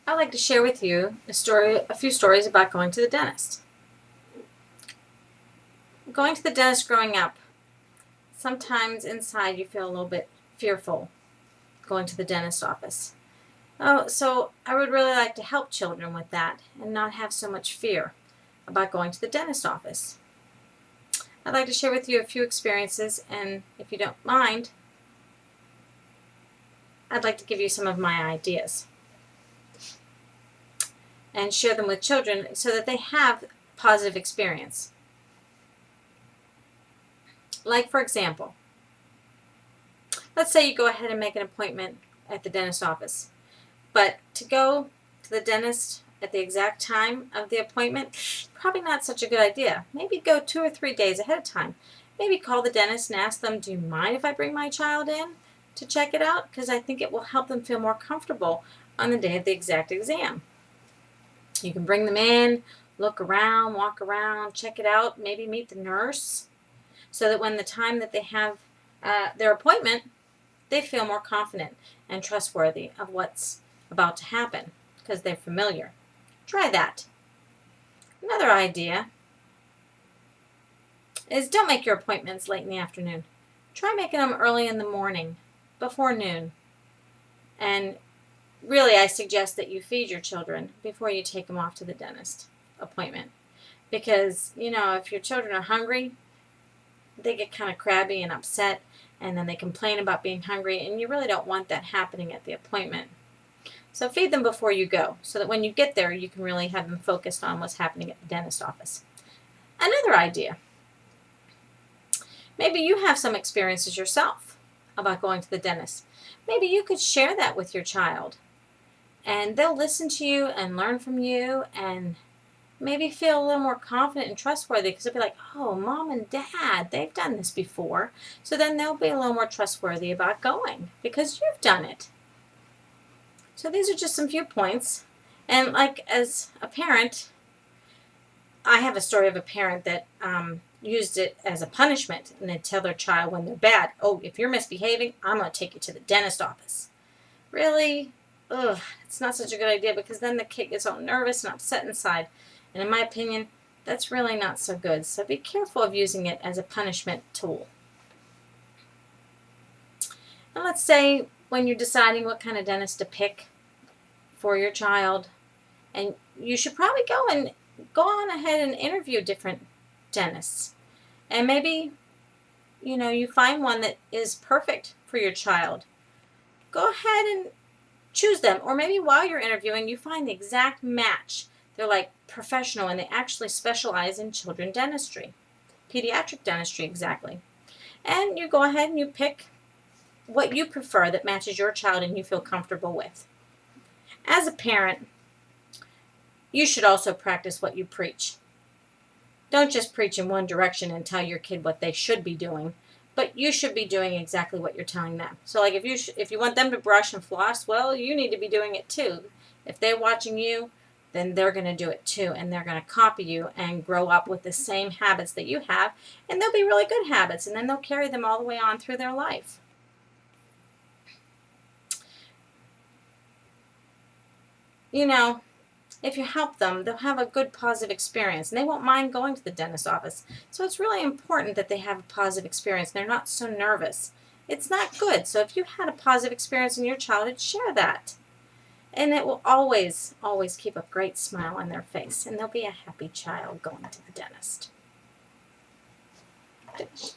I'd like to share with you a few stories about going to the dentist. Going to the dentist growing up, sometimes inside you feel a little bit fearful going to the dentist office. So I would really like to help children with that and not have so much fear about going to the dentist office. I'd like to share with you a few experiences, and if you don't mind, I'd like to give you some of my ideas and share them with children so that they have positive experience. Like, for example, let's say you go ahead and make an appointment at the dentist office, but to go to the dentist at the exact time of the appointment, probably not such a good idea. Maybe go 2 or 3 days ahead of time. Maybe call the dentist and ask them, do you mind if I bring my child in to check it out? Because I think it will help them feel more comfortable on the day of the exact exam. You can bring them in, look around, walk around, check it out, maybe meet the nurse, so that when the time that they have their appointment, they feel more confident and trustworthy of what's about to happen because they're familiar. Try that. Another idea is don't make your appointments late in the afternoon. Try making them early in the morning, before noon. And really, I suggest that you feed your children before you take them off to the dentist appointment. Because, if your children are hungry, they get kind of crabby and upset, and then they complain about being hungry, and you really don't want that happening at the appointment. So feed them before you go, so that when you get there, you can really have them focused on what's happening at the dentist office. Another idea. Maybe you have some experiences yourself about going to the dentist. Maybe you could share that with your child, and they'll listen to you and learn from you and maybe feel a little more confident and trustworthy because they'll be like, oh, mom and dad, they've done this before. So then they'll be a little more trustworthy about going because you've done it. So these are just some few points. And like as a parent, I have a story of a parent that used it as a punishment, and they tell their child when they're bad, oh, if you're misbehaving, I'm going to take you to the dentist office. Really? Ugh, it's not such a good idea because then the kid gets all nervous and upset inside. And in my opinion, that's really not so good. So be careful of using it as a punishment tool. And let's say when you're deciding what kind of dentist to pick for your child, and you should probably go on ahead and interview different dentists. And maybe, you find one that is perfect for your child. Go ahead and choose them. Or maybe while you're interviewing, you find the exact match. They're like professional, and they actually specialize in children dentistry, pediatric dentistry exactly. And you go ahead and you pick what you prefer that matches your child and you feel comfortable with. As a parent, you should also practice what you preach. Don't just preach in one direction and tell your kid what they should be doing, but you should be doing exactly what you're telling them. So like if you want them to brush and floss, well, you need to be doing it too. If they're watching you, then they're going to do it too, and they're going to copy you and grow up with the same habits that you have, and they'll be really good habits, and then they'll carry them all the way on through their life. If you help them, they'll have a good positive experience, and they won't mind going to the dentist office. So it's really important that they have a positive experience. They're not so nervous. It's not good. So if you had a positive experience in your childhood, share that. And it will always, always keep a great smile on their face, and they'll be a happy child going to the dentist. Finish.